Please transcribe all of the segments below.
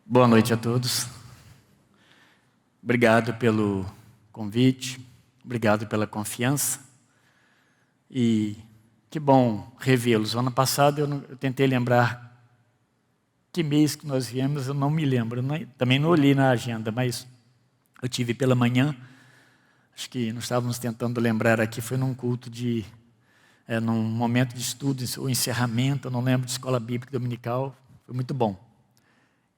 Boa noite a todos. Obrigado pelo convite, obrigado pela confiança. E que bom revê-los. Ano passado eu tentei lembrar que mês que nós viemos, eu não me lembro. Também não olhei na agenda, mas eu tive pela manhã. Acho que nós estávamos tentando lembrar aqui, foi num culto num momento de estudo, ou encerramento, eu não lembro, de escola bíblica dominical. Foi muito bom.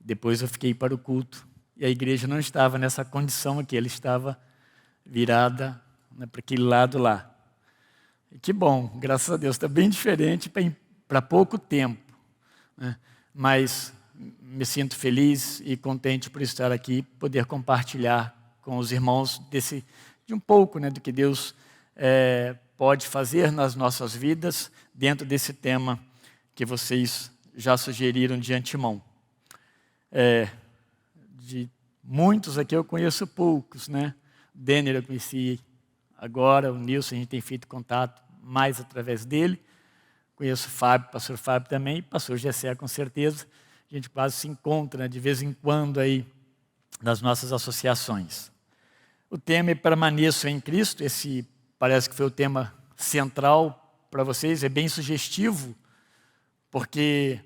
Depois eu fiquei para o culto e a igreja não estava nessa condição aqui, ela estava virada para aquele lado lá. E que bom, graças a Deus, está bem diferente para pouco tempo, né? Mas me sinto feliz e contente por estar aqui, poder compartilhar com os irmãos de um pouco, né, do que Deus pode fazer nas nossas vidas dentro desse tema que vocês já sugeriram de antemão. De muitos aqui eu conheço poucos, né? O Denner eu conheci agora, o Nilson a gente tem feito contato mais através dele. Conheço o Fábio, o pastor Fábio também, e o pastor Gessé com certeza. A gente quase se encontra, né, de vez em quando aí nas nossas associações. O tema é Permaneço em Cristo, esse parece que foi o tema central para vocês, é bem sugestivo, porque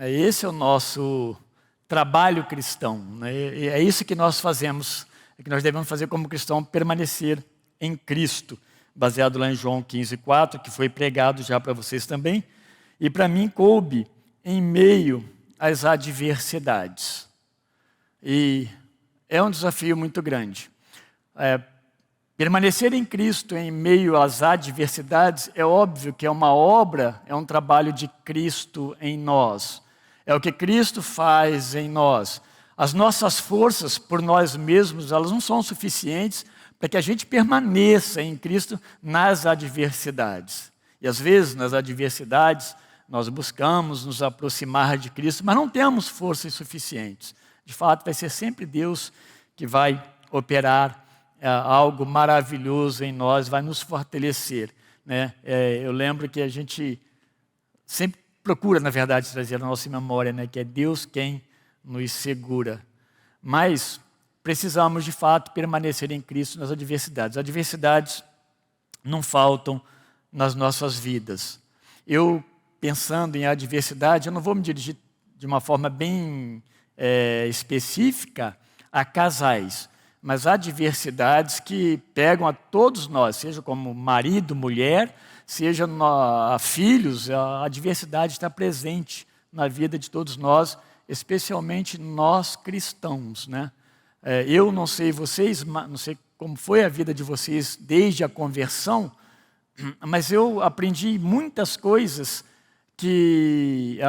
esse é o nosso trabalho cristão, né? É isso que nós fazemos, que nós devemos fazer como cristão, permanecer em Cristo, baseado lá em João 15:4, que foi pregado já para vocês também, e para mim coube em meio às adversidades. E é um desafio muito grande. Permanecer em Cristo em meio às adversidades é óbvio que é uma obra, é um trabalho de Cristo em nós. É o que Cristo faz em nós. As nossas forças por nós mesmos, elas não são suficientes para que a gente permaneça em Cristo nas adversidades. E às vezes, nas adversidades, nós buscamos nos aproximar de Cristo, mas não temos forças suficientes. De fato, vai ser sempre Deus que vai operar algo maravilhoso em nós, vai nos fortalecer, né? Eu lembro que a gente sempre procura, na verdade, trazer a nossa memória, né, que é Deus quem nos segura. Mas precisamos, de fato, permanecer em Cristo nas adversidades. As adversidades não faltam nas nossas vidas. Eu, pensando em adversidade, eu não vou me dirigir de uma forma bem específica a casais, mas há adversidades que pegam a todos nós, seja como marido, mulher, seja filhos, a adversidade está presente na vida de todos nós, especialmente nós cristãos, né? Eu não sei vocês, não sei como foi a vida de vocês desde a conversão, mas eu aprendi muitas coisas que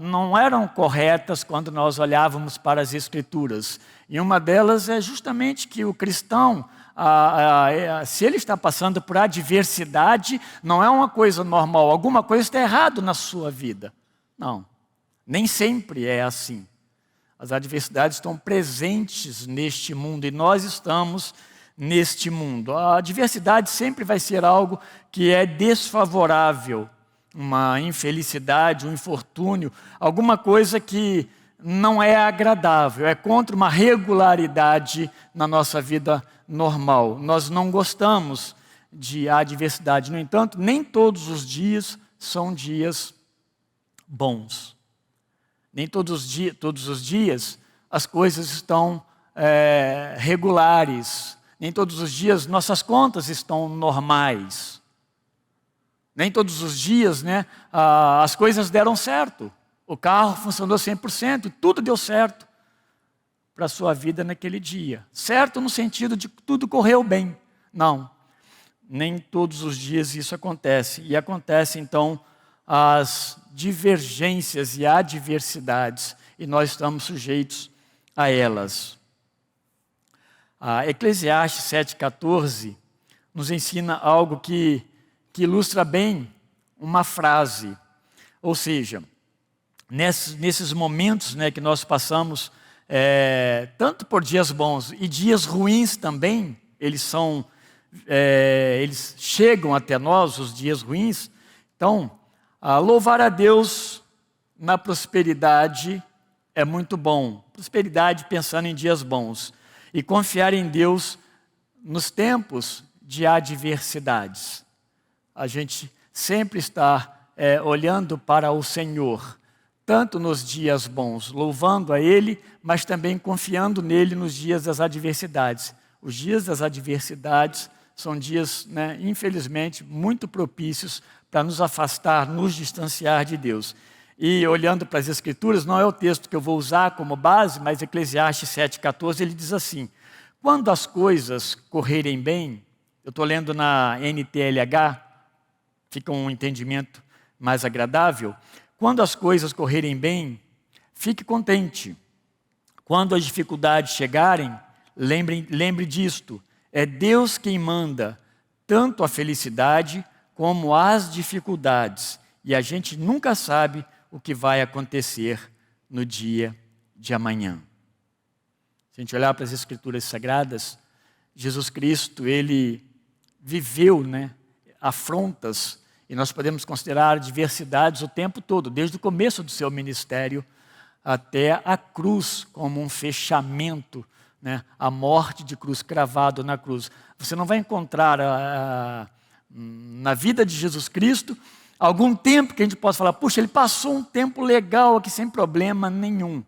não eram corretas quando nós olhávamos para as Escrituras. E uma delas é justamente que o cristão, se ele está passando por adversidade, não é uma coisa normal, alguma coisa está errado na sua vida. Não, nem sempre é assim. As adversidades estão presentes neste mundo e nós estamos neste mundo. A adversidade sempre vai ser algo que é desfavorável, uma infelicidade, um infortúnio, alguma coisa que não é agradável, é contra uma regularidade na nossa vida normal. Nós não gostamos de adversidade. No entanto, nem todos os dias são dias bons. Nem todos os dias as coisas estão regulares. Nem todos os dias nossas contas estão normais. Nem todos os dias, né, as coisas deram certo. O carro funcionou 100%, tudo deu certo para a sua vida naquele dia. Certo no sentido de que tudo correu bem. Não, nem todos os dias isso acontece. E acontece então as divergências e adversidades, e nós estamos sujeitos a elas. Eclesiastes 7,14 nos ensina algo que ilustra bem uma frase. Ou seja, nesses momentos, né, que nós passamos, tanto por dias bons e dias ruins também, eles chegam até nós, os dias ruins. Então, louvar a Deus na prosperidade é muito bom. Prosperidade pensando em dias bons. E confiar em Deus nos tempos de adversidades. A gente sempre está olhando para o Senhor, tanto nos dias bons, louvando a Ele, mas também confiando nele nos dias das adversidades. Os dias das adversidades são dias, infelizmente, muito propícios para nos afastar, nos distanciar de Deus. E olhando para as Escrituras, não é o texto que eu vou usar como base, mas Eclesiastes 7,14, ele diz assim: quando as coisas correrem bem, eu estou lendo na NTLH, fica um entendimento mais agradável. Quando as coisas correrem bem, fique contente. Quando as dificuldades chegarem, lembre disto: é Deus quem manda tanto a felicidade como as dificuldades. E a gente nunca sabe o que vai acontecer no dia de amanhã. Se a gente olhar para as Escrituras Sagradas, Jesus Cristo, ele viveu afrontas, e nós podemos considerar adversidades o tempo todo, desde o começo do seu ministério até a cruz, como um fechamento, a morte de cruz, cravado na cruz. Você não vai encontrar na vida de Jesus Cristo algum tempo que a gente possa falar: puxa, ele passou um tempo legal aqui sem problema nenhum.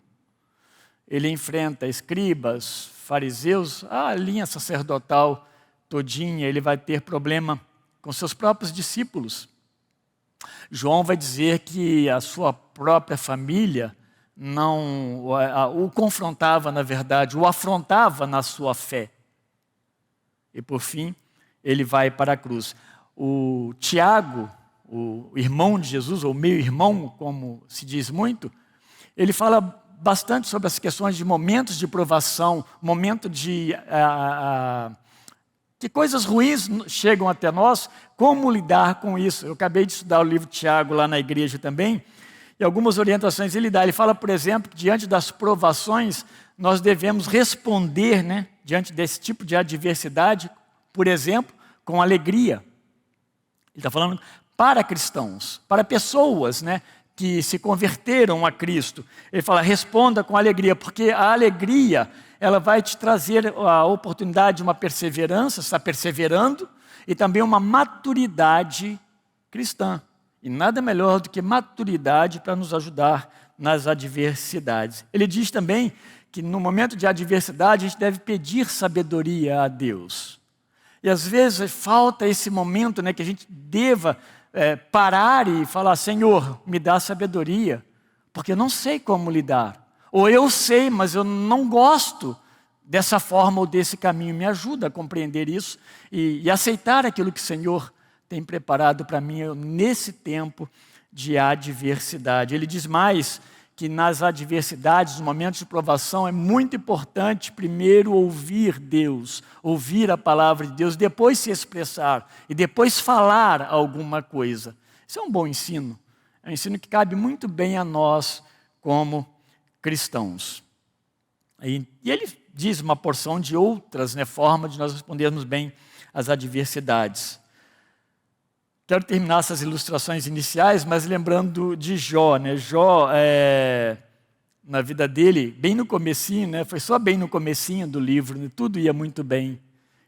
Ele enfrenta escribas, fariseus, a linha sacerdotal todinha, ele vai ter problema com seus próprios discípulos. João vai dizer que a sua própria família não o confrontava, na verdade, o afrontava na sua fé. E por fim, ele vai para a cruz. O Tiago, o irmão de Jesus, ou meio-irmão, como se diz muito, ele fala bastante sobre as questões de momentos de provação, momento de que coisas ruins chegam até nós, como lidar com isso. Eu acabei de estudar o livro de Tiago lá na igreja também, e algumas orientações ele dá. Ele fala, por exemplo, que diante das provações, nós devemos responder, diante desse tipo de adversidade, por exemplo, com alegria. Ele está falando para cristãos, para pessoas, que se converteram a Cristo. Ele fala: responda com alegria, porque a alegria, ela vai te trazer a oportunidade de uma perseverança, está perseverando, e também uma maturidade cristã. E nada melhor do que maturidade para nos ajudar nas adversidades. Ele diz também que no momento de adversidade a gente deve pedir sabedoria a Deus. E às vezes falta esse momento, que a gente deva parar e falar: Senhor, me dá sabedoria, porque eu não sei como lidar. Ou eu sei, mas eu não gosto dessa forma ou desse caminho. Me ajuda a compreender isso e aceitar aquilo que o Senhor tem preparado para mim nesse tempo de adversidade. Ele diz mais que nas adversidades, nos momentos de provação, é muito importante primeiro ouvir Deus, ouvir a palavra de Deus, depois se expressar e depois falar alguma coisa. Isso é um bom ensino, é um ensino que cabe muito bem a nós como cristãos. E ele diz uma porção de outras formas de nós respondermos bem às adversidades. Quero terminar essas ilustrações iniciais, mas lembrando de Jó. Jó, na vida dele, bem no comecinho, foi só bem no comecinho do livro, tudo ia muito bem.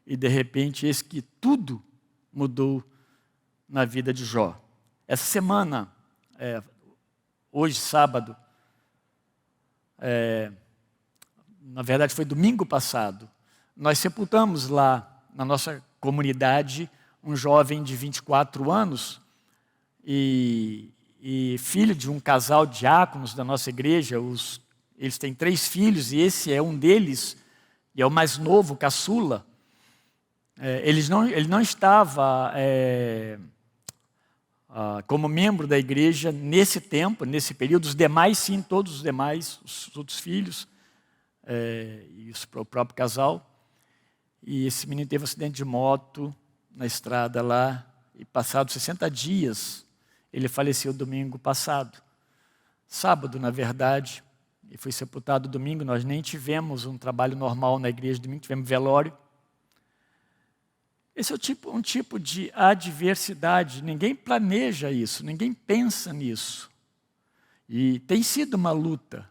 E de repente, eis que tudo mudou na vida de Jó. Essa semana, hoje, sábado, na verdade foi domingo passado, nós sepultamos lá na nossa comunidade um jovem de 24 anos e filho de um casal de diáconos da nossa igreja. Eles têm 3 filhos e esse é um deles, e é o mais novo, caçula. Ele não estava como membro da igreja nesse tempo, nesse período. Os demais sim, todos os demais, os outros filhos, e o próprio casal. E esse menino teve um acidente de moto na estrada lá, e passados 60 dias, ele faleceu domingo passado. Sábado, na verdade, e foi sepultado domingo. Nós nem tivemos um trabalho normal na igreja domingo, tivemos velório. Esse é um tipo de adversidade, ninguém planeja isso, ninguém pensa nisso. E tem sido uma luta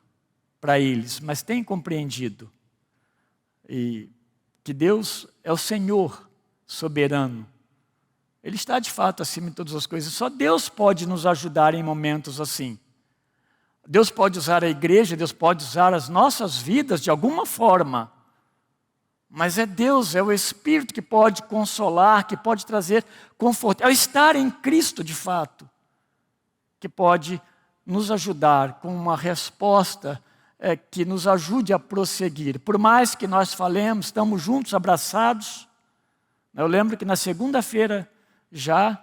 para eles, mas têm compreendido e que Deus é o Senhor soberano. Ele está de fato acima de todas as coisas. Só Deus pode nos ajudar em momentos assim. Deus pode usar a igreja, Deus pode usar as nossas vidas de alguma forma. Mas é Deus, é o Espírito que pode consolar, que pode trazer conforto. É o estar em Cristo de fato, que pode nos ajudar com uma resposta que nos ajude a prosseguir. Por mais que nós falemos, estamos juntos, abraçados. Eu lembro que na segunda-feira, já,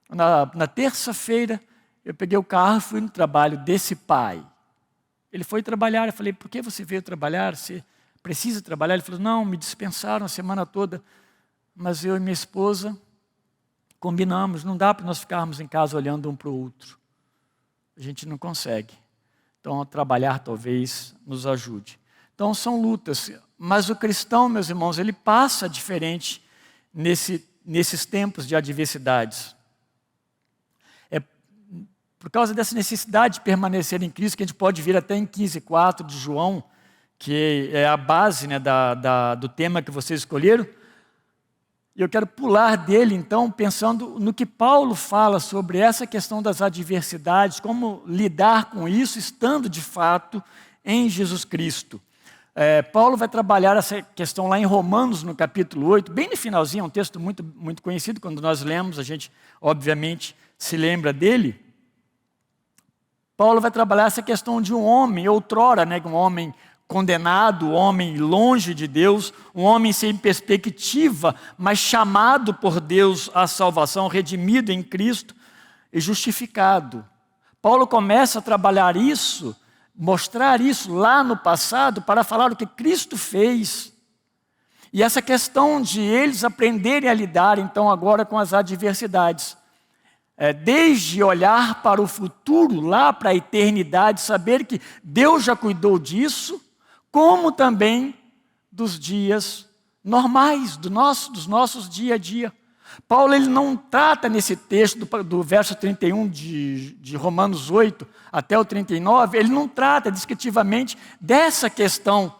na terça-feira, eu peguei o carro e fui no trabalho desse pai. Ele foi trabalhar, eu falei, por que você veio trabalhar? Você precisa trabalhar? Ele falou, não, me dispensaram a semana toda, mas eu e minha esposa combinamos, não dá para nós ficarmos em casa olhando um para o outro. A gente não consegue. Então, trabalhar talvez nos ajude. Então, são lutas, mas o cristão, meus irmãos, ele passa diferente nesses tempos de adversidades. É por causa dessa necessidade de permanecer em Cristo, que a gente pode vir até em 15:4 de João, que é a base, né, do tema que vocês escolheram. E eu quero pular dele, então, pensando no que Paulo fala sobre essa questão das adversidades, como lidar com isso, estando de fato em Jesus Cristo. Paulo vai trabalhar essa questão lá em Romanos, no capítulo 8, bem no finalzinho, é um texto muito, muito conhecido, quando nós lemos, a gente, obviamente, se lembra dele. Paulo vai trabalhar essa questão de um homem, outrora, né, um homem condenado, um homem longe de Deus, um homem sem perspectiva, mas chamado por Deus à salvação, redimido em Cristo e justificado. Paulo começa a trabalhar isso, mostrar isso lá no passado, para falar o que Cristo fez. E essa questão de eles aprenderem a lidar, então, agora com as adversidades. Desde olhar para o futuro, lá para a eternidade, saber que Deus já cuidou disso, como também dos dias normais, dos nossos dia a dia. Paulo ele não trata nesse texto, do verso 31 de Romanos 8 até o 39, ele não trata descritivamente dessa questão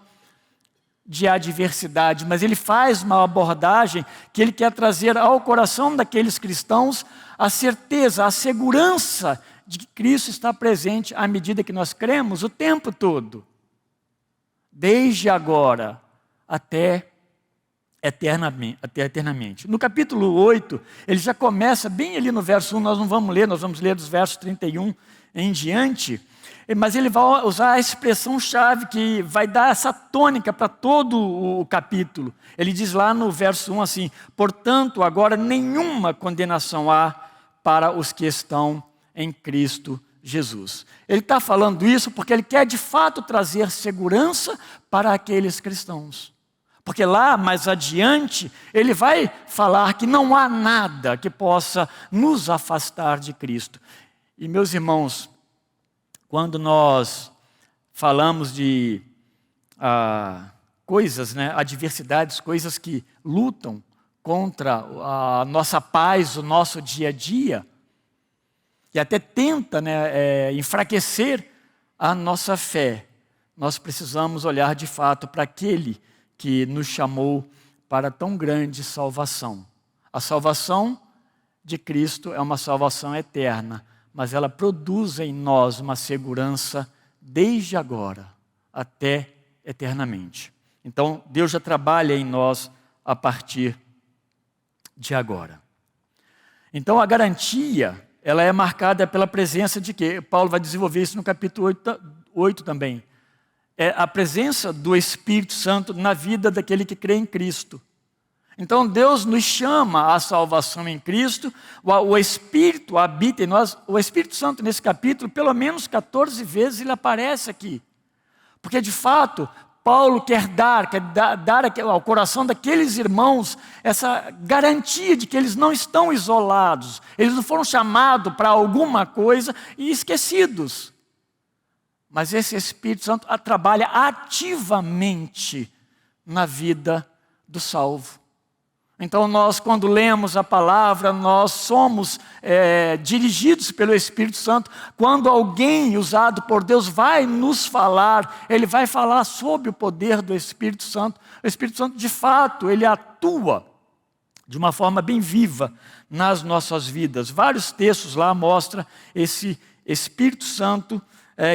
de adversidade, mas ele faz uma abordagem que ele quer trazer ao coração daqueles cristãos a certeza, a segurança de que Cristo está presente à medida que nós cremos o tempo todo. Desde agora até eternamente. No capítulo 8, ele já começa bem ali no verso 1, nós não vamos ler, nós vamos ler dos versos 31 em diante, mas ele vai usar a expressão-chave que vai dar essa tônica para todo o capítulo. Ele diz lá no verso 1 assim, portanto, agora nenhuma condenação há para os que estão em Cristo Jesus. Ele está falando isso porque ele quer de fato trazer segurança para aqueles cristãos. Porque lá, mais adiante, ele vai falar que não há nada que possa nos afastar de Cristo. E meus irmãos, quando nós falamos de coisas, né, adversidades, coisas que lutam contra a nossa paz, o nosso dia a dia, e até tenta, né, enfraquecer a nossa fé, nós precisamos olhar de fato para aquele que nos chamou para tão grande salvação. A salvação de Cristo é uma salvação eterna, mas ela produz em nós uma segurança desde agora até eternamente. Então, Deus já trabalha em nós a partir de agora. Então, a garantia, ela é marcada pela presença de quê? Paulo vai desenvolver isso no capítulo 8 também. É a presença do Espírito Santo na vida daquele que crê em Cristo. Então Deus nos chama à salvação em Cristo, o Espírito habita em nós, o Espírito Santo nesse capítulo, pelo menos 14 vezes ele aparece aqui. Porque de fato, Paulo quer dar ao coração daqueles irmãos essa garantia de que eles não estão isolados, eles não foram chamados para alguma coisa e esquecidos. Mas esse Espírito Santo trabalha ativamente na vida do salvo. Então nós, quando lemos a palavra, nós somos dirigidos pelo Espírito Santo. Quando alguém usado por Deus vai nos falar, ele vai falar sobre o poder do Espírito Santo. O Espírito Santo, de fato, ele atua de uma forma bem viva nas nossas vidas. Vários textos lá mostram esse Espírito Santo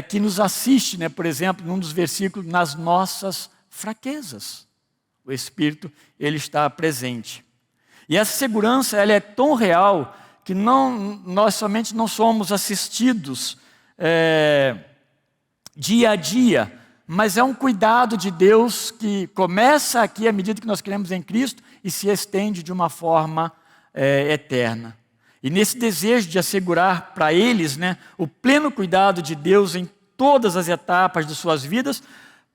que nos assiste, né? Por exemplo, num dos versículos, nas nossas fraquezas. O Espírito, ele está presente. E essa segurança, ela é tão real que nós somente não somos assistidos dia a dia, mas é um cuidado de Deus que começa aqui à medida que nós cremos em Cristo e se estende de uma forma eterna. E nesse desejo de assegurar para eles, né, o pleno cuidado de Deus em todas as etapas de suas vidas,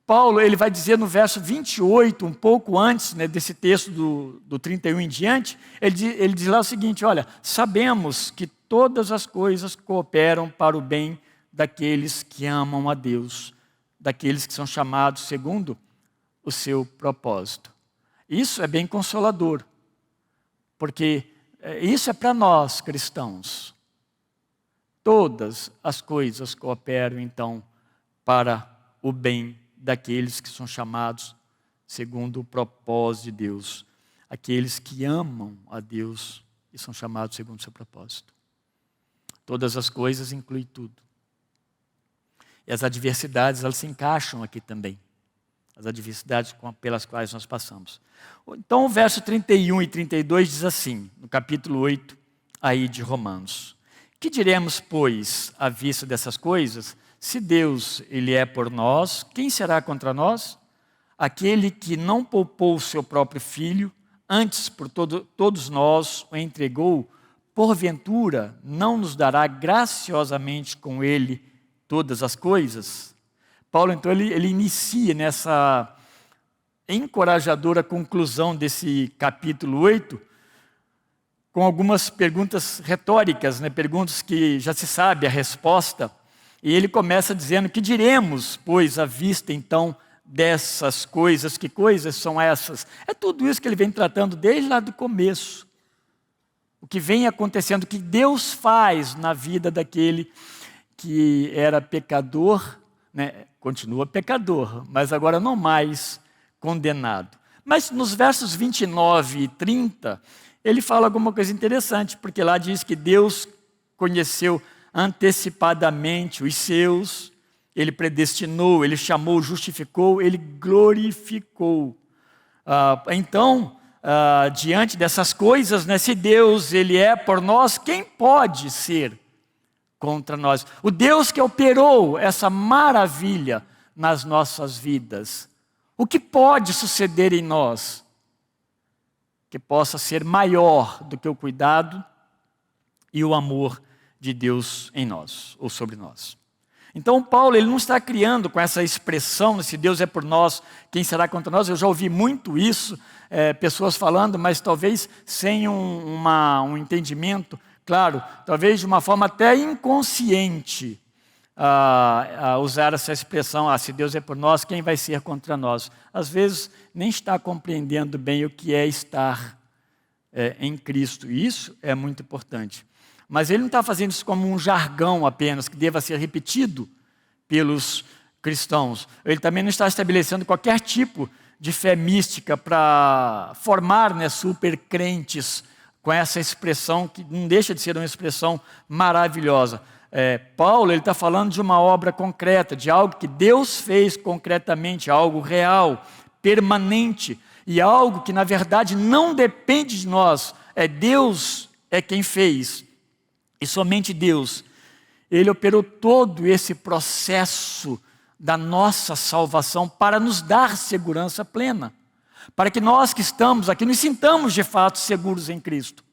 Paulo, ele vai dizer no verso 28, um pouco antes, né, desse texto do 31 em diante, ele diz lá o seguinte: olha, sabemos que todas as coisas cooperam para o bem daqueles que amam a Deus, daqueles que são chamados segundo o seu propósito. Isso é bem consolador, porque isso é para nós cristãos. Todas as coisas cooperam, então, para o bem daqueles que são chamados segundo o propósito de Deus. Aqueles que amam a Deus e são chamados segundo o seu propósito. Todas as coisas inclui tudo. E as adversidades, elas se encaixam aqui também. As adversidades pelas quais nós passamos. Então o verso 31 e 32 diz assim, no capítulo 8 aí de Romanos: que diremos, pois, à vista dessas coisas? Se Deus, ele é por nós, quem será contra nós? Aquele que não poupou o seu próprio filho, antes por todos nós o entregou, porventura não nos dará graciosamente com ele todas as coisas? Paulo, então, ele inicia nessa encorajadora conclusão desse capítulo 8, com algumas perguntas retóricas, né? Perguntas que já se sabe a resposta. E ele começa dizendo: que diremos, pois, à vista, então, dessas coisas? Que coisas são essas? É tudo isso que ele vem tratando desde lá do começo. O que vem acontecendo, o que Deus faz na vida daquele que era pecador, né? Continua pecador, mas agora não mais condenado. Mas nos versos 29 e 30, ele fala alguma coisa interessante, porque lá diz que Deus conheceu antecipadamente os seus, ele predestinou, ele chamou, justificou, ele glorificou. Então, diante dessas coisas, né, se Deus ele é por nós, quem pode ser contra nós? O Deus que operou essa maravilha nas nossas vidas, o que pode suceder em nós que possa ser maior do que o cuidado e o amor de Deus em nós, ou sobre nós? Então Paulo, ele não está criando com essa expressão, se Deus é por nós, quem será contra nós? Eu já ouvi muito isso, pessoas falando, mas talvez sem um entendimento, claro, talvez de uma forma até inconsciente, a usar essa expressão, se Deus é por nós, quem vai ser contra nós? Às vezes nem está compreendendo bem o que é estar em Cristo, e isso é muito importante. Mas ele não está fazendo isso como um jargão apenas, que deva ser repetido pelos cristãos. Ele também não está estabelecendo qualquer tipo de fé mística para formar, né, super crentes com essa expressão, que não deixa de ser uma expressão maravilhosa. Paulo está falando de uma obra concreta, de algo que Deus fez concretamente, algo real, permanente, e algo que na verdade não depende de nós, Deus é quem fez. E somente Deus, ele operou todo esse processo da nossa salvação para nos dar segurança plena, para que nós que estamos aqui nos sintamos de fato seguros em Cristo,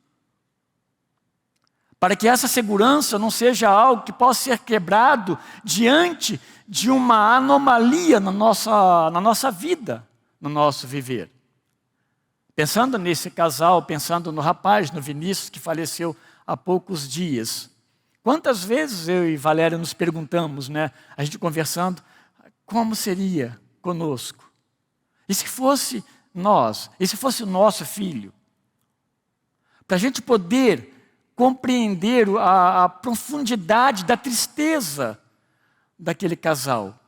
para que essa segurança não seja algo que possa ser quebrado diante de uma anomalia na nossa vida, no nosso viver. Pensando nesse casal, pensando no rapaz, no Vinícius, que faleceu há poucos dias. Quantas vezes eu e Valéria nos perguntamos, né, a gente conversando, como seria conosco? E se fosse nós? E se fosse o nosso filho? para a gente poder compreender a profundidade da tristeza daquele casal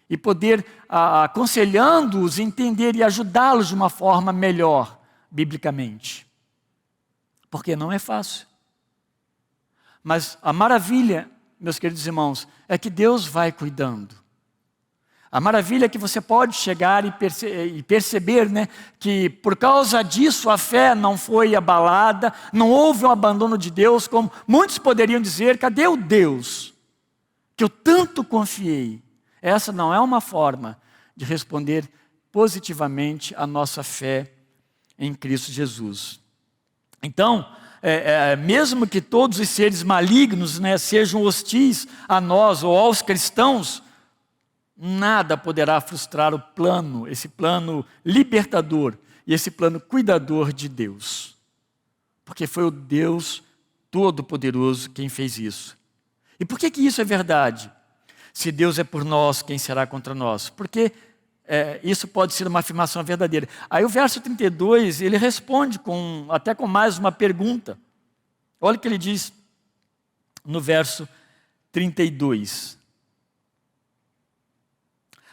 e poder, aconselhando-os, entender e ajudá-los de uma forma melhor, biblicamente. Porque não é fácil. Mas a maravilha, meus queridos irmãos, é que Deus vai cuidando. A maravilha é que você pode chegar e perceber, né, que por causa disso a fé não foi abalada, não houve um abandono de Deus, como muitos poderiam dizer: cadê o Deus que eu tanto confiei? Essa não é uma forma de responder positivamente a nossa fé em Cristo Jesus. Então, mesmo que todos os seres malignos, né, sejam hostis a nós ou aos cristãos, nada poderá frustrar o plano, esse plano libertador e esse plano cuidador de Deus. Porque foi o Deus Todo-Poderoso quem fez isso. E por que isso é verdade? Se Deus é por nós, quem será contra nós? Porque isso pode ser uma afirmação verdadeira. Aí o verso 32, ele responde até com mais uma pergunta. Olha o que ele diz no verso 32.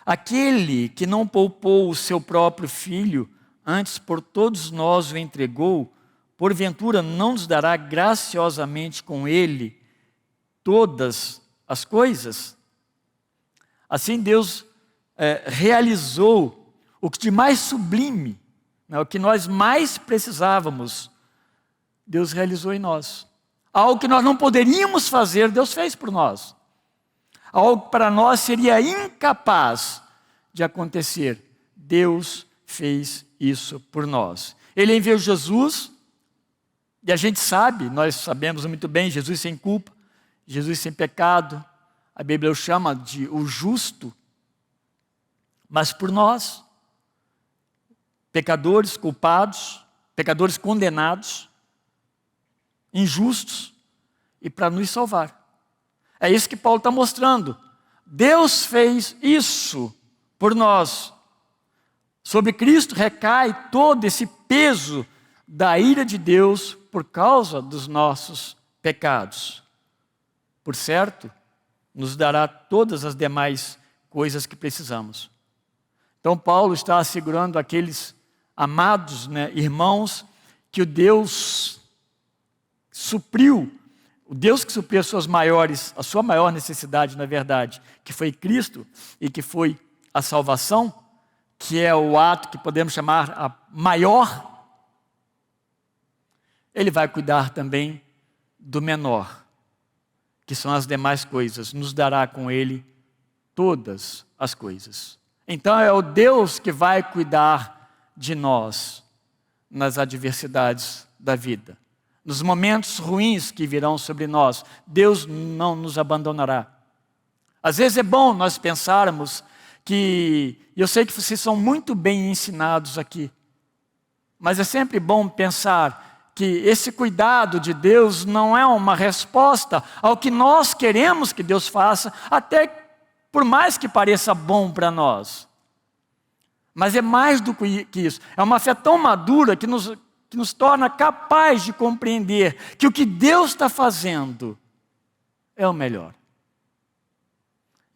Aquele que não poupou o seu próprio filho, antes por todos nós o entregou, porventura não nos dará graciosamente com ele todas as coisas? Assim Deus realizou o que de mais sublime, né, o que nós mais precisávamos, Deus realizou em nós. Algo que nós não poderíamos fazer, Deus fez por nós. Algo que para nós seria incapaz de acontecer, Deus fez isso por nós. Ele enviou Jesus, e a gente sabe, nós sabemos muito bem, Jesus sem culpa, Jesus sem pecado, a Bíblia o chama de o justo, mas por nós, pecadores culpados, pecadores condenados, injustos, e para nos salvar. É isso que Paulo está mostrando. Deus fez isso por nós. Sobre Cristo recai todo esse peso da ira de Deus por causa dos nossos pecados. Por certo, nos dará todas as demais coisas que precisamos. Então Paulo está assegurando aqueles amados, né, irmãos, que o Deus supriu, o Deus que supriu a sua maior necessidade, na verdade, que foi Cristo e que foi a salvação, que é o ato que podemos chamar a maior, Ele vai cuidar também do menor, que são as demais coisas, nos dará com Ele todas as coisas. Então é o Deus que vai cuidar de nós nas adversidades da vida. Nos momentos ruins que virão sobre nós, Deus não nos abandonará. Às vezes é bom nós pensarmos que, eu sei que vocês são muito bem ensinados aqui, mas é sempre bom pensar que esse cuidado de Deus não é uma resposta ao que nós queremos que Deus faça, até por mais que pareça bom para nós. Mas é mais do que isso, é uma fé tão madura que nos torna capaz de compreender que o que Deus está fazendo é o melhor.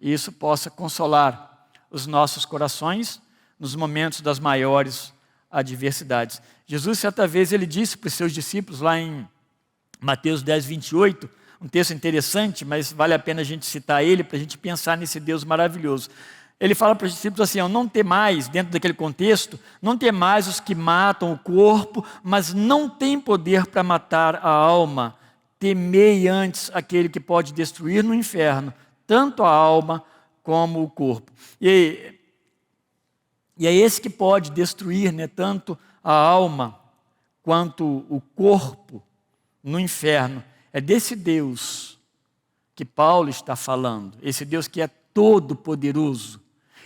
E isso possa consolar os nossos corações nos momentos das maiores adversidades. Jesus, certa vez, ele disse para os seus discípulos, lá em Mateus 10, 28, um texto interessante, mas vale a pena a gente citar ele para a gente pensar nesse Deus maravilhoso. Ele fala para os discípulos assim, não temais, dentro daquele contexto, não temais os que matam o corpo, mas não têm poder para matar a alma. Temei antes aquele que pode destruir no inferno, tanto a alma como o corpo. E é esse que pode destruir, né, tanto a alma quanto o corpo no inferno. É desse Deus que Paulo está falando, esse Deus que é todo-poderoso.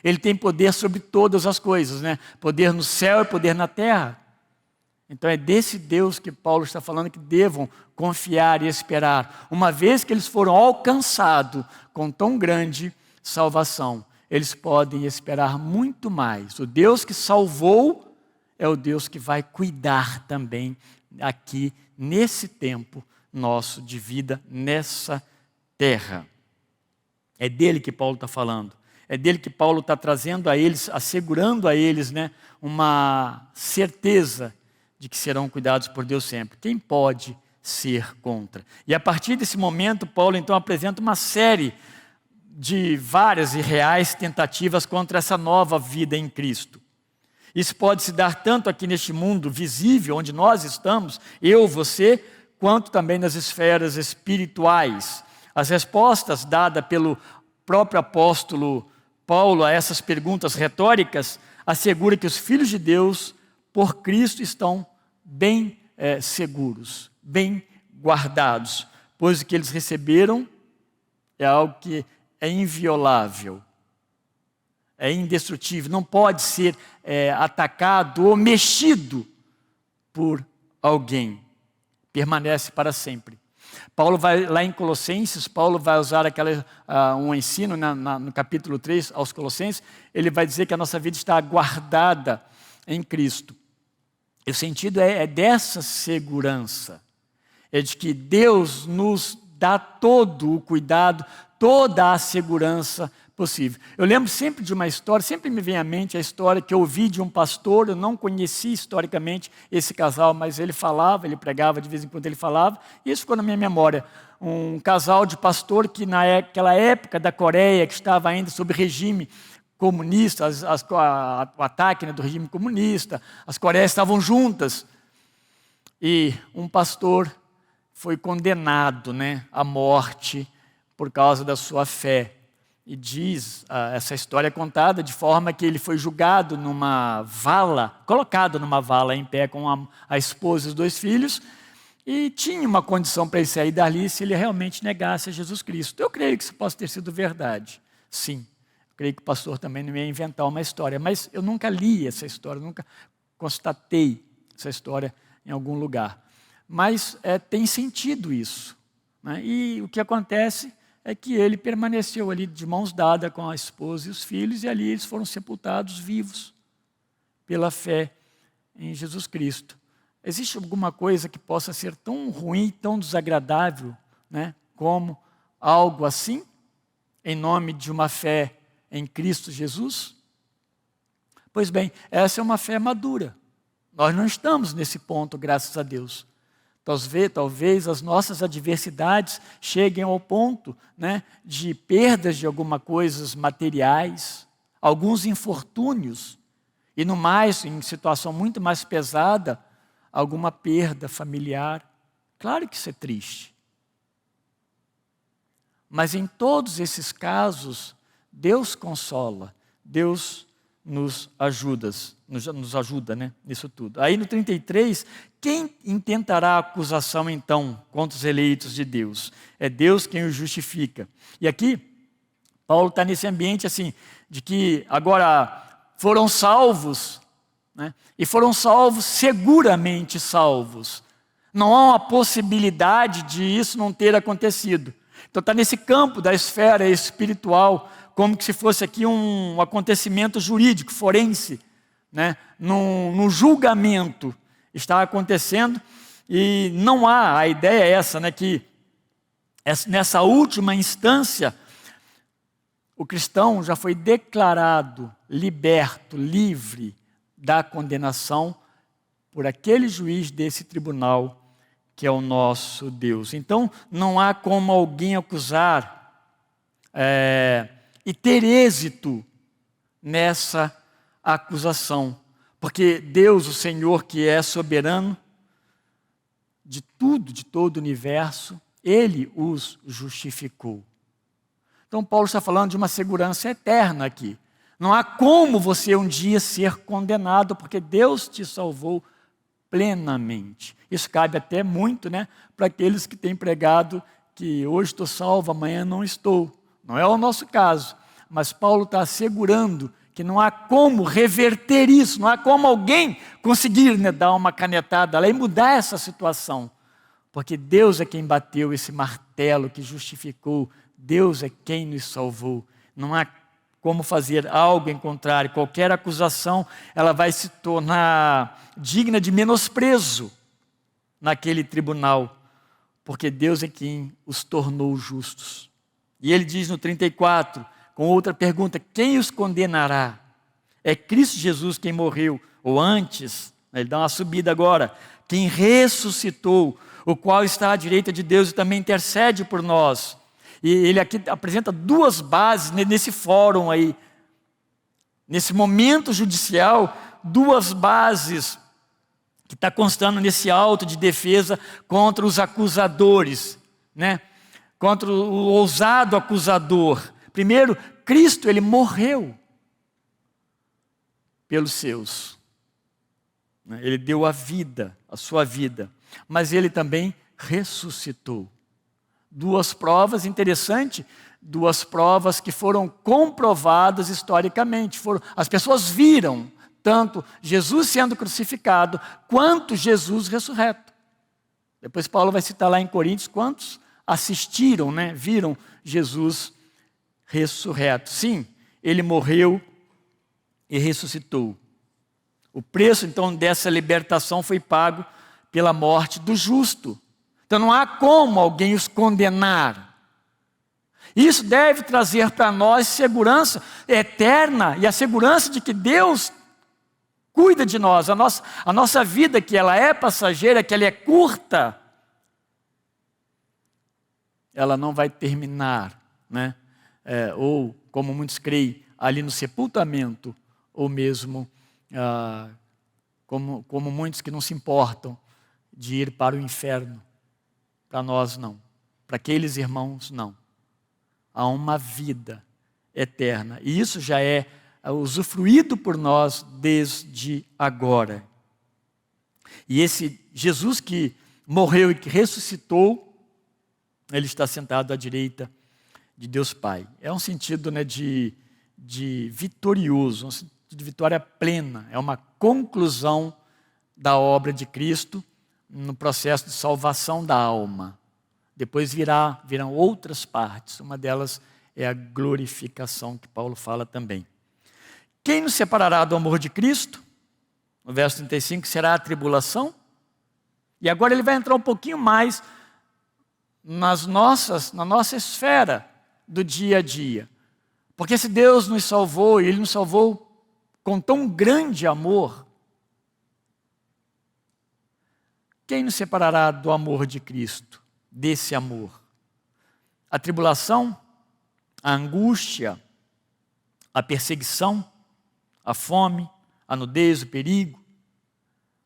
Ele tem poder sobre todas as coisas, né? Poder no céu e poder na terra. Então é desse Deus que Paulo está falando que devam confiar e esperar. Uma vez que eles foram alcançados com tão grande salvação, eles podem esperar muito mais. O Deus que salvou é o Deus que vai cuidar também aqui nesse tempo nosso de vida nessa terra. É dele que Paulo está falando. É dele que Paulo está trazendo a eles, assegurando a eles, né, uma certeza de que serão cuidados por Deus sempre. Quem pode ser contra? E a partir desse momento, Paulo então apresenta uma série de várias e reais tentativas contra essa nova vida em Cristo. Isso pode se dar tanto aqui neste mundo visível, onde nós estamos, eu, você, quanto também nas esferas espirituais. As respostas dadas pelo próprio apóstolo Paulo a essas perguntas retóricas assegura que os filhos de Deus, por Cristo, estão bem seguros, bem guardados, pois o que eles receberam é algo que é inviolável, é indestrutível, não pode ser atacado ou mexido por alguém, permanece para sempre. Paulo vai lá em Colossenses, Paulo vai usar um ensino no capítulo 3 aos Colossenses, ele vai dizer que a nossa vida está guardada em Cristo. E o sentido é dessa segurança, é de que Deus nos dá todo o cuidado, toda a segurança possível. Eu lembro sempre de uma história, sempre me vem à mente a história que eu ouvi de um pastor, eu não conheci historicamente esse casal, mas ele falava, ele pregava, de vez em quando ele falava, e isso ficou na minha memória. Um casal de pastor que naquela época da Coreia, que estava ainda sob regime comunista, o ataque, né, do regime comunista, as Coreias estavam juntas, e um pastor foi condenado, né, à morte por causa da sua fé. E diz, essa história é contada de forma que ele foi julgado numa vala, colocado numa vala em pé com a esposa e os 2 filhos, e tinha uma condição para ele sair dali se ele realmente negasse a Jesus Cristo. Eu creio que isso possa ter sido verdade, sim. Eu creio que o pastor também não ia inventar uma história, mas eu nunca li essa história, nunca constatei essa história em algum lugar. Mas tem sentido isso, né? E o que acontece é que ele permaneceu ali de mãos dadas com a esposa e os filhos, e ali eles foram sepultados vivos pela fé em Jesus Cristo. Existe alguma coisa que possa ser tão ruim, tão desagradável, né, como algo assim, em nome de uma fé em Cristo Jesus? Pois bem, essa é uma fé madura. Nós não estamos nesse ponto, graças a Deus. Talvez as nossas adversidades cheguem ao ponto, né, de perdas de algumas coisas materiais, alguns infortúnios, e no mais, em situação muito mais pesada, alguma perda familiar. Claro que isso é triste. Mas em todos esses casos, Deus consola, Deus nos ajuda, né, nisso tudo. Aí no 33, quem intentará acusação então contra os eleitos de Deus? É Deus quem os justifica. E aqui, Paulo está nesse ambiente assim, de que agora foram salvos, né, e foram salvos, seguramente salvos. Não há uma possibilidade de isso não ter acontecido. Então está nesse campo da esfera espiritual, como que se fosse aqui um acontecimento jurídico, forense, né? Num julgamento está acontecendo, e não há, a ideia é essa, né, que nessa última instância, o cristão já foi declarado liberto, livre da condenação por aquele juiz desse tribunal, que é o nosso Deus. Então, não há como alguém acusar e ter êxito nessa acusação, porque Deus, o Senhor, que é soberano de tudo, de todo o universo, Ele os justificou. Então Paulo está falando de uma segurança eterna aqui. Não há como você um dia ser condenado, porque Deus te salvou plenamente. Isso cabe até muito, né, para aqueles que têm pregado que hoje estou salvo, amanhã não estou. Não é o nosso caso, mas Paulo está assegurando que não há como reverter isso, não há como alguém conseguir, né, dar uma canetada lá e mudar essa situação, porque Deus é quem bateu esse martelo que justificou, Deus é quem nos salvou. Não há como fazer algo em contrário. Qualquer acusação, ela vai se tornar digna de menosprezo naquele tribunal, porque Deus é quem os tornou justos. E ele diz no 34, com outra pergunta: quem os condenará? É Cristo Jesus quem morreu, ou antes, ele dá uma subida agora, quem ressuscitou, o qual está à direita de Deus e também intercede por nós. E ele aqui apresenta duas bases nesse fórum aí, nesse momento judicial, duas bases que está constando nesse auto de defesa contra os acusadores, né? Contra o ousado acusador. Primeiro, Cristo, ele morreu pelos seus. Ele deu a vida, a sua vida, mas ele também ressuscitou. Duas provas interessantes, duas provas que foram comprovadas historicamente. As pessoas viram tanto Jesus sendo crucificado, quanto Jesus ressurreto. Depois Paulo vai citar lá em Coríntios quantos assistiram, né? Viram Jesus ressurreto. Sim, ele morreu e ressuscitou. O preço, então, dessa libertação foi pago pela morte do justo. Então não há como alguém os condenar. Isso deve trazer para nós segurança eterna e a segurança de que Deus cuida de nós. A nossa vida, que ela é passageira, que ela é curta, ela não vai terminar, né? Ou, como muitos creem, ali no sepultamento, ou mesmo como muitos que não se importam de ir para o inferno. Para nós não, para aqueles irmãos não. Há uma vida eterna, e isso já é usufruído por nós desde agora. E esse Jesus que morreu e que ressuscitou, ele está sentado à direita de Deus Pai. É um sentido, né, de vitorioso, um sentido de vitória plena. É uma conclusão da obra de Cristo no processo de salvação da alma. Depois virão outras partes. Uma delas é a glorificação, que Paulo fala também. Quem nos separará do amor de Cristo? No verso 35, será a tribulação? E agora ele vai entrar um pouquinho mais na nossa esfera do dia a dia. Porque se Deus nos salvou, e Ele nos salvou com tão grande amor, quem nos separará do amor de Cristo, desse amor? A tribulação, a angústia, a perseguição, a fome, a nudez, o perigo,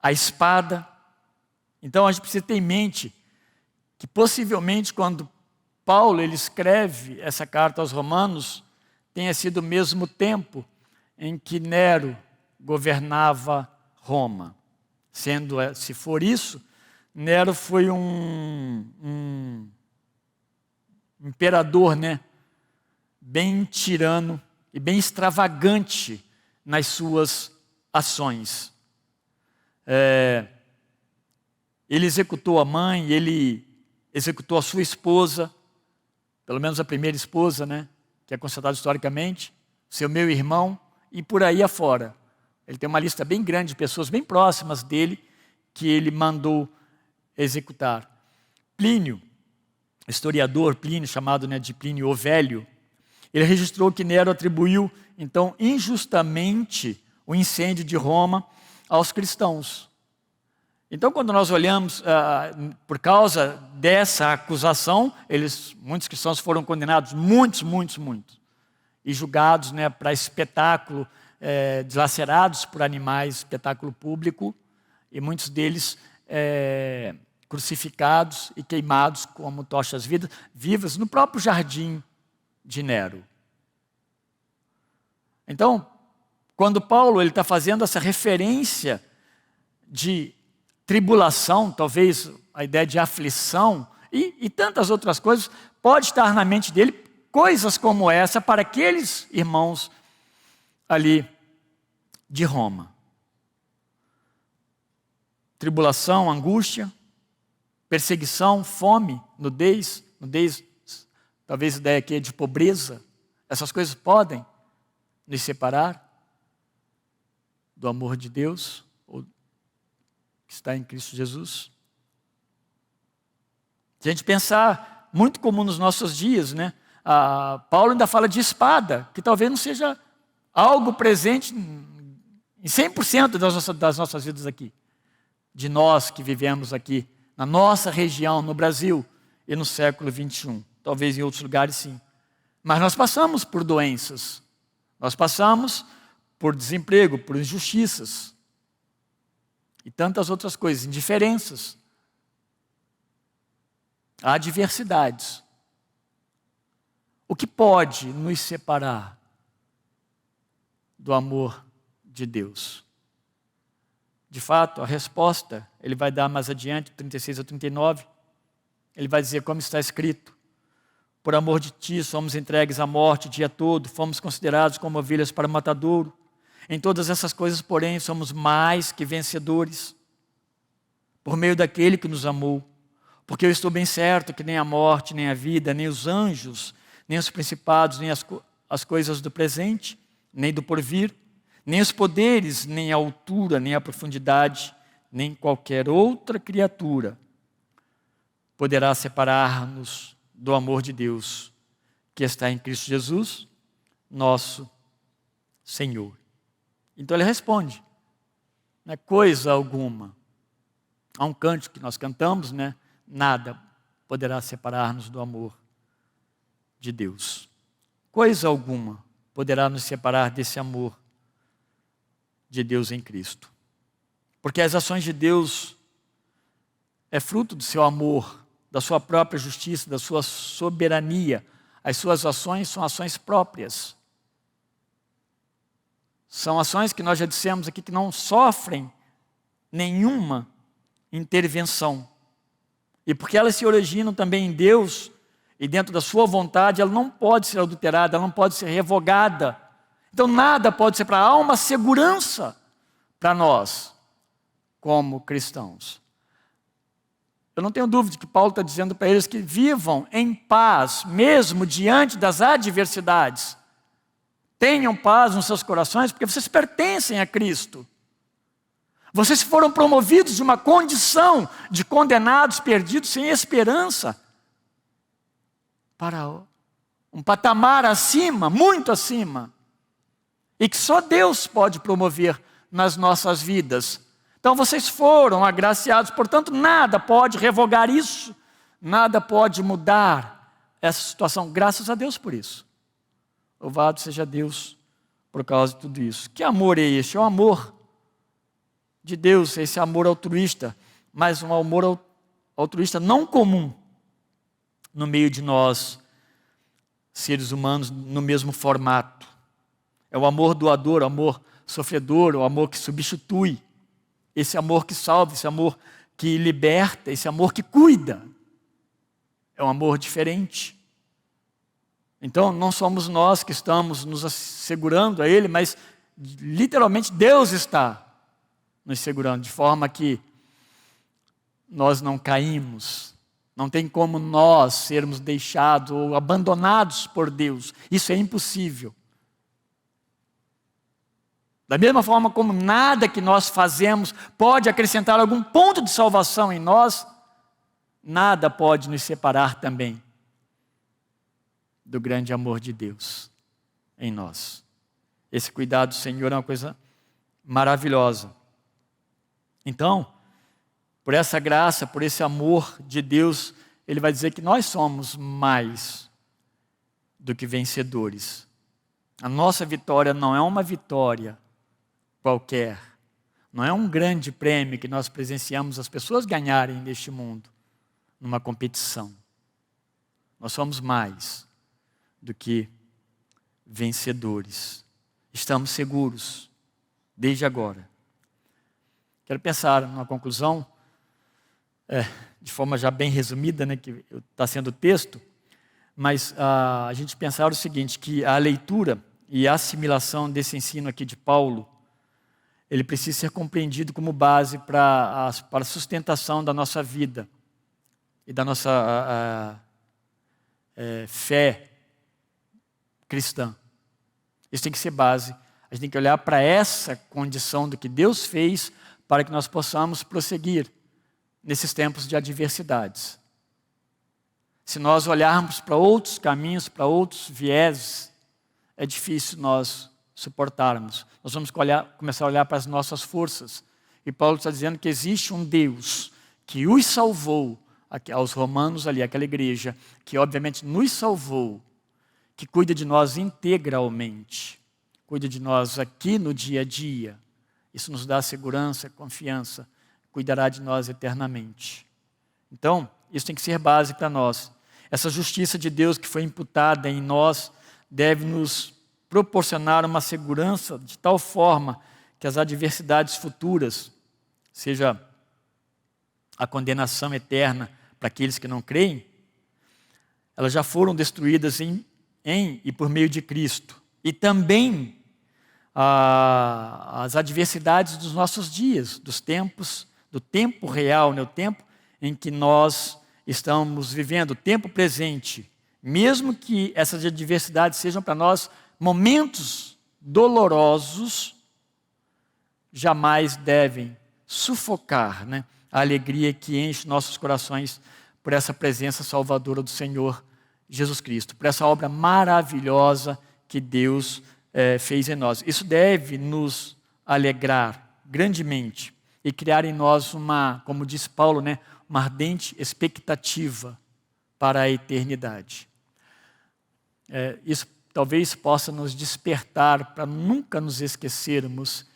a espada. Então a gente precisa ter em mente que possivelmente quando Paulo ele escreve essa carta aos Romanos, tenha sido o mesmo tempo em que Nero governava Roma. Se for isso, Nero foi um imperador, né? Bem tirano e bem extravagante nas suas ações. Ele executou a mãe, ele executou a sua esposa, pelo menos a primeira esposa, né? Que é considerada historicamente, seu meu irmão, e por aí afora. Ele tem uma lista bem grande de pessoas bem próximas dele que ele mandou executar. Plínio, historiador Plínio, chamado, né, de Plínio o Velho, ele registrou que Nero atribuiu, então, injustamente o incêndio de Roma aos cristãos. Então, quando nós olhamos, por causa dessa acusação, muitos cristãos foram condenados, muitos, e julgados, né, para espetáculo, deslacerados por animais, espetáculo público, e muitos deles crucificados e queimados como tochas vivas no próprio jardim de Nero. Então, quando Paulo está fazendo essa referência de tribulação, talvez a ideia de aflição e tantas outras coisas, pode estar na mente dele coisas como essa para aqueles irmãos ali de Roma. Tribulação, angústia, perseguição, fome, nudez, talvez a ideia aqui é de pobreza. Essas coisas podem nos separar do amor de Deus, ou que está em Cristo Jesus? Se a gente pensar, muito comum nos nossos dias, né? Paulo ainda fala de espada, que talvez não seja algo presente em 100% das nossas vidas aqui. De nós que vivemos aqui, na nossa região, no Brasil e no século 21. Talvez em outros lugares sim. Mas nós passamos por doenças. Nós passamos por desemprego, por injustiças. E tantas outras coisas, indiferenças. Há adversidades. O que pode nos separar do amor de Deus? De fato, a resposta, ele vai dar mais adiante, 36 a 39. Ele vai dizer, como está escrito: por amor de ti somos entregues à morte o dia todo, fomos considerados como ovelhas para o matadouro. Em todas essas coisas, porém, somos mais que vencedores, por meio daquele que nos amou. Porque eu estou bem certo que nem a morte, nem a vida, nem os anjos, nem os principados, nem as coisas do presente, nem do porvir, nem os poderes, nem a altura, nem a profundidade, nem qualquer outra criatura poderá separar-nos do amor de Deus, que está em Cristo Jesus, nosso Senhor. Então ele responde, não é coisa alguma. Há um cântico que nós cantamos, né? Nada poderá separar-nos do amor de Deus. Coisa alguma poderá nos separar desse amor de Deus em Cristo. Porque as ações de Deus é fruto do seu amor, da sua própria justiça, da sua soberania. As suas ações são ações próprias. São ações que nós já dissemos aqui que não sofrem nenhuma intervenção. E porque elas se originam também em Deus e dentro da sua vontade, ela não pode ser adulterada, ela não pode ser revogada. Então nada pode ser para a alma segurança para nós, como cristãos. Eu não tenho dúvida que Paulo está dizendo para eles que vivam em paz, mesmo diante das adversidades. Tenham paz nos seus corações, porque vocês pertencem a Cristo. Vocês foram promovidos de uma condição de condenados, perdidos, sem esperança, para um patamar acima, muito acima, e que só Deus pode promover nas nossas vidas. Então vocês foram agraciados, portanto nada pode revogar isso, nada pode mudar essa situação, graças a Deus por isso. Louvado seja Deus por causa de tudo isso. Que amor é este? É o amor de Deus, esse amor altruísta, mas um amor altruísta não comum no meio de nós, seres humanos, no mesmo formato. É o amor doador, o amor sofredor, o amor que substitui, esse amor que salva, esse amor que liberta, esse amor que cuida. É um amor diferente. Então, não somos nós que estamos nos assegurando a Ele, mas literalmente Deus está nos segurando, de forma que nós não caímos. Não tem como nós sermos deixados ou abandonados por Deus. Isso é impossível. Da mesma forma como nada que nós fazemos pode acrescentar algum ponto de salvação em nós, nada pode nos separar também do grande amor de Deus em nós. Esse cuidado do Senhor é uma coisa maravilhosa. Então, por essa graça, por esse amor de Deus, Ele vai dizer que nós somos mais do que vencedores. A nossa vitória não é uma vitória qualquer, não é um grande prêmio que nós presenciamos as pessoas ganharem neste mundo, numa competição. Nós somos mais do que vencedores. Estamos seguros, desde agora. Quero pensar numa conclusão, de forma já bem resumida, né, que está sendo o texto, mas a gente pensar o seguinte, que a leitura e a assimilação desse ensino aqui de Paulo, ele precisa ser compreendido como base para a sustentação da nossa vida e da nossa fé cristã. Isso tem que ser base. A gente tem que olhar para essa condição do que Deus fez para que nós possamos prosseguir nesses tempos de adversidades. Se nós olharmos para outros caminhos, para outros vieses, é difícil nós suportarmos. Nós vamos começar a olhar para as nossas forças. E Paulo está dizendo que existe um Deus que os salvou, aos romanos ali, aquela igreja, que obviamente nos salvou, que cuida de nós integralmente, cuida de nós aqui no dia a dia. Isso nos dá segurança, confiança, cuidará de nós eternamente. Então, isso tem que ser base para nós. Essa justiça de Deus que foi imputada em nós deve nos proporcionar uma segurança de tal forma que as adversidades futuras, seja a condenação eterna para aqueles que não creem, elas já foram destruídas em e por meio de Cristo. E também as adversidades dos nossos dias, dos tempos, do tempo real, o tempo em que nós estamos vivendo, o tempo presente. Mesmo que essas adversidades sejam para nós momentos dolorosos, jamais devem sufocar, a alegria que enche nossos corações por essa presença salvadora do Senhor Jesus Cristo, por essa obra maravilhosa que Deus fez em nós. Isso deve nos alegrar grandemente e criar em nós como diz Paulo, uma ardente expectativa para a eternidade. Isso talvez possa nos despertar para nunca nos esquecermos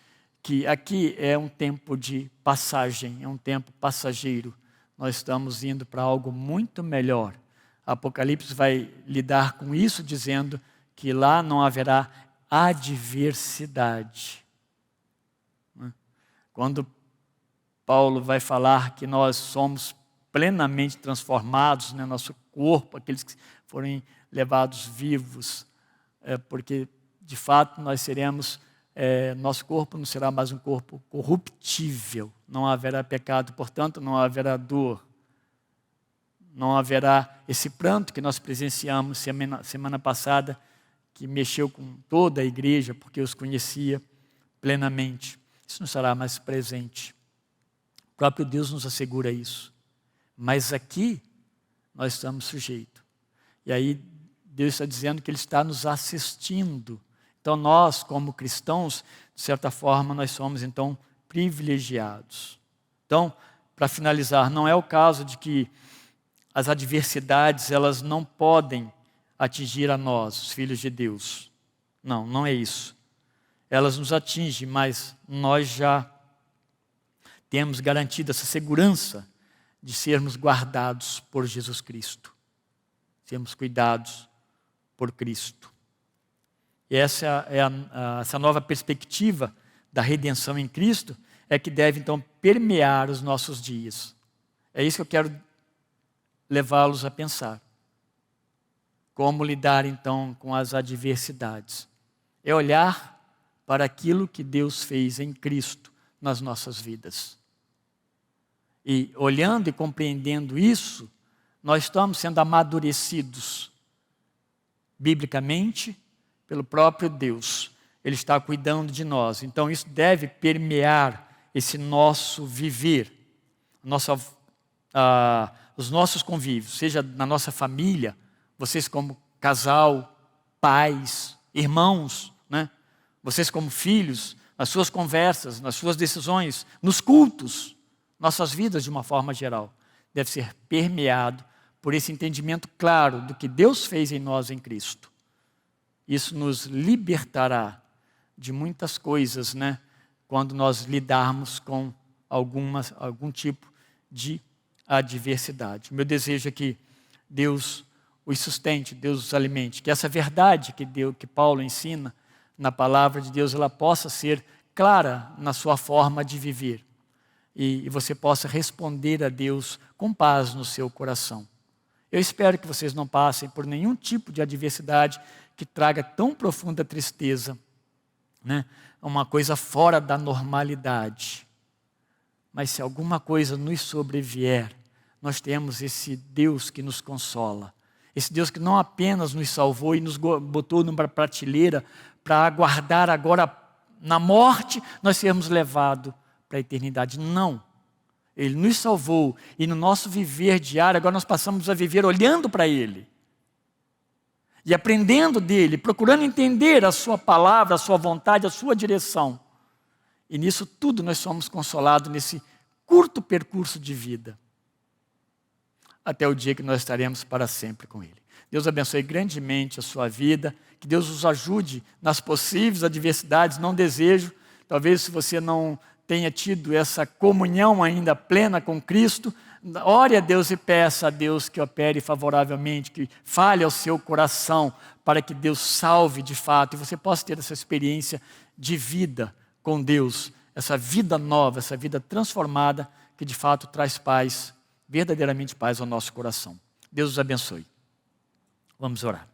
que aqui é um tempo de passagem, é um tempo passageiro. Nós estamos indo para algo muito melhor. Apocalipse vai lidar com isso dizendo que lá não haverá adversidade. Quando Paulo vai falar que nós somos plenamente transformados, nosso corpo, aqueles que forem levados vivos, porque de fato nós seremos, nosso corpo não será mais um corpo corruptível, não haverá pecado, portanto não haverá dor, não haverá esse pranto que nós presenciamos semana passada, que mexeu com toda a igreja, porque os conhecia plenamente. Isso não será mais presente. O próprio Deus nos assegura isso. Mas aqui nós estamos sujeitos. E aí Deus está dizendo que Ele está nos assistindo. Então nós, como cristãos, de certa forma, nós somos então privilegiados. Então, para finalizar, não é o caso de que as adversidades, elas não podem atingir a nós, os filhos de Deus. Não, não é isso. Elas nos atingem, mas nós já temos garantido essa segurança de sermos guardados por Jesus Cristo. Sermos cuidados por Cristo. E essa é essa nova perspectiva da redenção em Cristo é que deve então permear os nossos dias. É isso que eu quero levá-los a pensar. Como lidar então com as adversidades? É olhar para aquilo que Deus fez em Cristo nas nossas vidas. E olhando e compreendendo isso, nós estamos sendo amadurecidos biblicamente pelo próprio Deus. Ele está cuidando de nós. Então isso deve permear esse nosso viver, os nossos convívios, seja na nossa família, vocês como casal, pais, irmãos, vocês como filhos, nas suas conversas, nas suas decisões, nos cultos, nossas vidas de uma forma geral, deve ser permeado por esse entendimento claro do que Deus fez em nós em Cristo. Isso nos libertará de muitas coisas, quando nós lidarmos com algum tipo de adversidade. Meu desejo é que Deus os sustente, Deus os alimente, que essa verdade que Paulo ensina na palavra de Deus, ela possa ser clara na sua forma de viver. E você possa responder a Deus com paz no seu coração. Eu espero que vocês não passem por nenhum tipo de adversidade que traga tão profunda tristeza, uma coisa fora da normalidade. Mas se alguma coisa nos sobrevier, nós temos esse Deus que nos consola. Esse Deus que não apenas nos salvou e nos botou numa prateleira para aguardar agora na morte, nós sermos levados para a eternidade. Não. Ele nos salvou e no nosso viver diário, agora nós passamos a viver olhando para Ele. E aprendendo dEle, procurando entender a Sua palavra, a Sua vontade, a Sua direção. E nisso tudo nós somos consolados nesse curto percurso de vida. Até o dia que nós estaremos para sempre com Ele. Deus abençoe grandemente a sua vida, que Deus os ajude nas possíveis adversidades, não desejo, talvez se você não tenha tido essa comunhão ainda plena com Cristo, ore a Deus e peça a Deus que opere favoravelmente, que fale ao seu coração, para que Deus salve de fato, e você possa ter essa experiência de vida com Deus, essa vida nova, essa vida transformada, que de fato traz paz, verdadeiramente paz ao nosso coração. Deus os abençoe. Vamos orar.